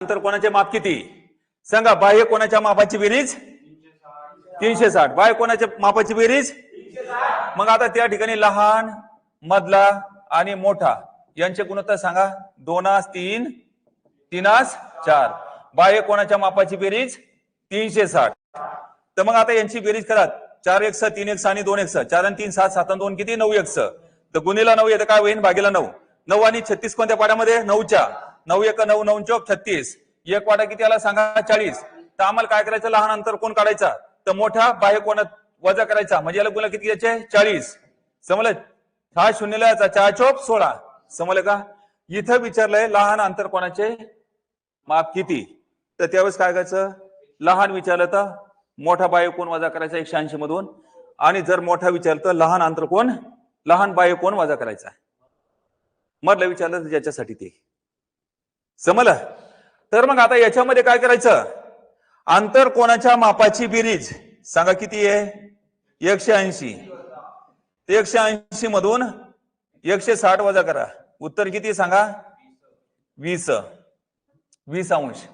अंतर कोणाचे माप किती सांगा. बाह्य कोणाच्या मापाची बेरीज 360. बाह्य कोणाच्या मापाची बेरीज. मग आता त्या ठिकाणी लहान, मधला आणि मोठा यांचे गुणोत्तर सांगा. 2:3 3:4. बाह्य कोणाच्या मापाची बेरीज 360. तर मग आता यांची बेरीज करा. 4x 3x आणि 2x. 4 आणि 3 7 7 आणि 2 किती 9x. तर गुणीला 9 येतं काय होईल भागीला 9. 9 आणि 36 कोणत्या पाड्यामध्ये 9च्या. 9 1 9 9 चौक 36. एक वाटा किती आला सांगा 40. तर आम्हाला काय करायचं लहान अंतर कोण काढायचा तर मोठा बाह्य कोणात वजा करायचा म्हणजे याला गुणा किती याचे 40. समजलं. हा शून्यला याचा 4 चौक 16. समजलं का. इथं विचारलंय लहान अंतर कोणाचे माप किती. तर त्यावेळेस काय करायचं लहान विचारलं तर मोठा बाह्य कोण वजा करायचा 180 मधून. आणि जर मोठा विचारलं तर लहान अंतर कोण लहान बाह्य कोण वजा करायचा. मधलं विचारलं तर ज्याच्यासाठी ते. समजलं. तर मग आता याच्यामध्ये काय करायचं अंतर कोणाच्या मापाची बेरीज सांगा किती आहे 180. 180 मधून 160 वजा करा. उत्तर किती सांगा 20 अंश.